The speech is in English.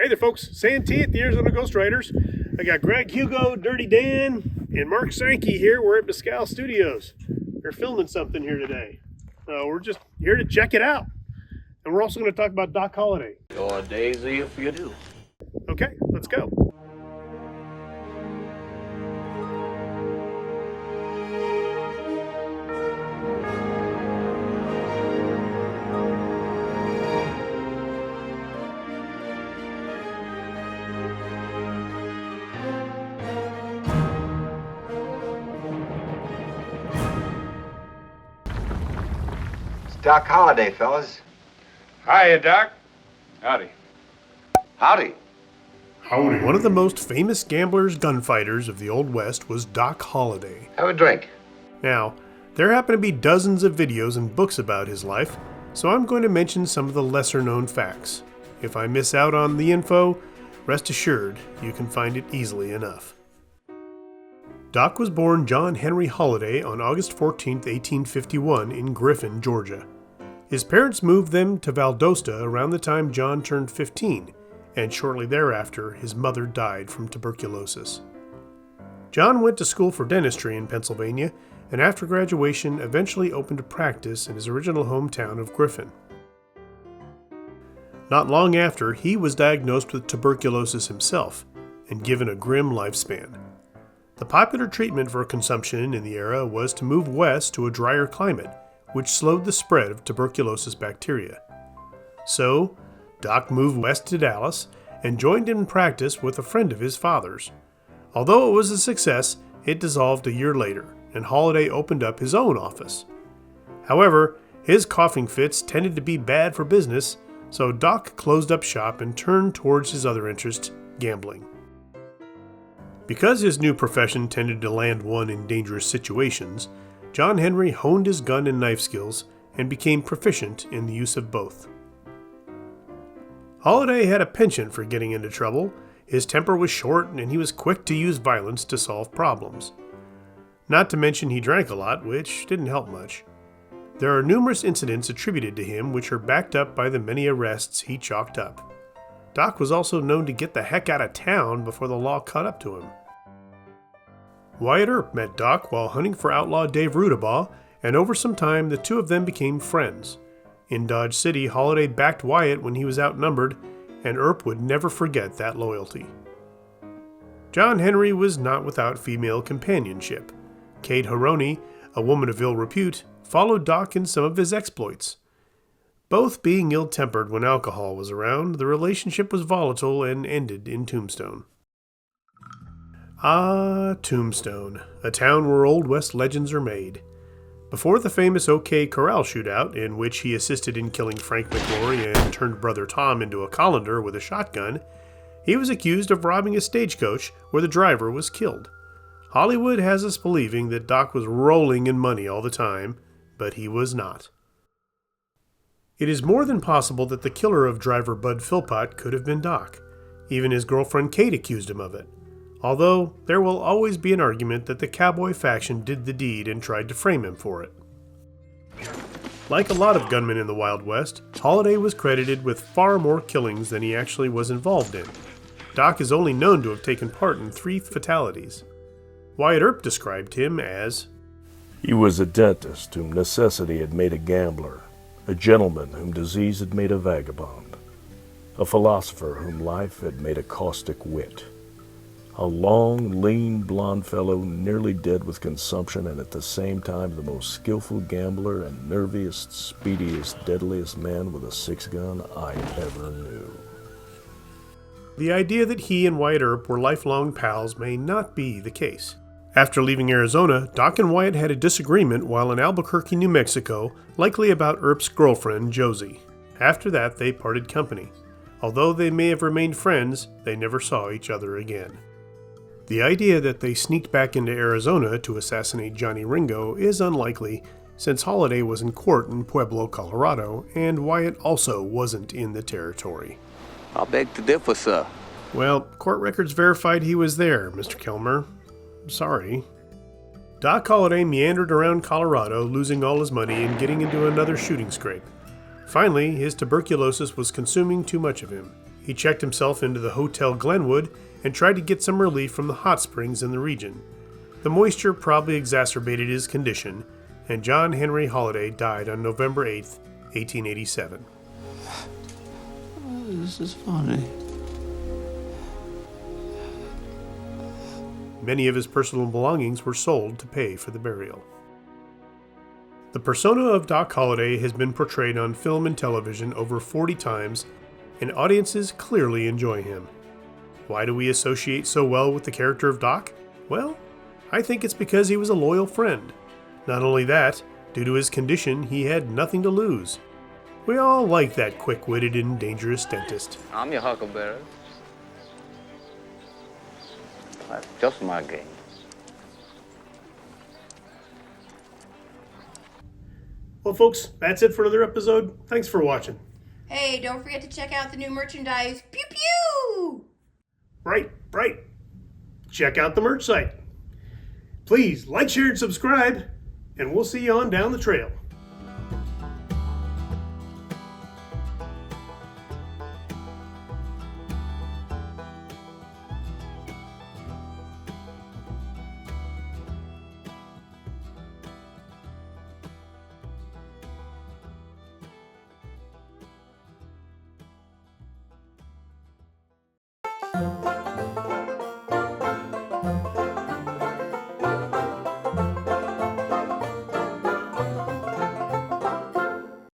Hey there, folks. Santee at the Arizona Ghost Riders. I got Greg, Hugo, Dirty Dan, and Mark Sankey here. We're at Mescal Studios. They're filming something here today. We're just here to check it out. And we're also going to talk about Doc Holliday. Your daisy if you do. Okay, let's go. Doc Holliday, fellas. Hiya, Doc. Howdy. Howdy. Howdy. One of the most famous gamblers, gunfighters of the Old West was Doc Holliday. Have a drink. Now, there happen to be dozens of videos and books about his life, so I'm going to mention some of the lesser-known facts. If I miss out on the info, rest assured you can find it easily enough. Doc was born John Henry Holliday on August 14, 1851 in Griffin, Georgia. His parents moved them to Valdosta around the time John turned 15, and shortly thereafter his mother died from tuberculosis. John went to school for dentistry in Pennsylvania, and after graduation eventually opened a practice in his original hometown of Griffin. Not long after, he was diagnosed with tuberculosis himself, and given a grim lifespan. The popular treatment for consumption in the era was to move west to a drier climate, which slowed the spread of tuberculosis bacteria. So, Doc moved west to Dallas and joined in practice with a friend of his father's. Although it was a success, it dissolved a year later, and Holliday opened up his own office. However, his coughing fits tended to be bad for business, so Doc closed up shop and turned towards his other interest, gambling. Because his new profession tended to land one in dangerous situations, John Henry honed his gun and knife skills and became proficient in the use of both. Holliday had a penchant for getting into trouble. His temper was short and he was quick to use violence to solve problems. Not to mention he drank a lot, which didn't help much. There are numerous incidents attributed to him which are backed up by the many arrests he chalked up. Doc was also known to get the heck out of town before the law caught up to him. Wyatt Earp met Doc while hunting for outlaw Dave Rudabaugh, and over some time the two of them became friends. In Dodge City, Holliday backed Wyatt when he was outnumbered, and Earp would never forget that loyalty. John Henry was not without female companionship. Kate Haroney, a woman of ill repute, followed Doc in some of his exploits. Both being ill-tempered when alcohol was around, the relationship was volatile and ended in Tombstone. Ah, Tombstone, a town where Old West legends are made. Before the famous OK Corral shootout, in which he assisted in killing Frank McLaury and turned brother Tom into a colander with a shotgun, he was accused of robbing a stagecoach where the driver was killed. Hollywood has us believing that Doc was rolling in money all the time, but he was not. It is more than possible that the killer of driver Bud Philpott could have been Doc. Even his girlfriend Kate accused him of it. Although, there will always be an argument that the cowboy faction did the deed and tried to frame him for it. Like a lot of gunmen in the Wild West, Holliday was credited with far more killings than he actually was involved in. Doc is only known to have taken part in 3 fatalities. Wyatt Earp described him as, "He was a dentist whom necessity had made a gambler, a gentleman whom disease had made a vagabond, a philosopher whom life had made a caustic wit. A long, lean, blond fellow, nearly dead with consumption, and at the same time the most skillful gambler and nerviest, speediest, deadliest man with a 6-gun I ever knew." The idea that he and Wyatt Earp were lifelong pals may not be the case. After leaving Arizona, Doc and Wyatt had a disagreement while in Albuquerque, New Mexico, likely about Earp's girlfriend, Josie. After that, they parted company. Although they may have remained friends, they never saw each other again. The idea that they sneaked back into Arizona to assassinate Johnny Ringo is unlikely, since Holliday was in court in Pueblo, Colorado, and Wyatt also wasn't in the territory. I beg to differ, sir. Well, court records verified he was there, Mr. Kilmer. Sorry. Doc Holliday meandered around Colorado, losing all his money and getting into another shooting scrape. Finally, his tuberculosis was consuming too much of him, He checked himself into the Hotel Glenwood and tried to get some relief from the hot springs in the region. The moisture probably exacerbated his condition, and John Henry Holliday died on November 8, 1887. This is funny. Many of his personal belongings were sold to pay for the burial. The persona of Doc Holliday has been portrayed on film and television over 40 times, and audiences clearly enjoy him. Why do we associate so well with the character of Doc? Well, I think it's because he was a loyal friend. Not only that, due to his condition, he had nothing to lose. We all like that quick-witted and dangerous dentist. I'm your huckleberry. That's just my game. Well, folks, that's it for another episode. Thanks for watching. Hey, don't forget to check out the new merchandise. Pew pew! Right. Check out the merch site. Please like, share, and subscribe, and we'll see you on down the trail.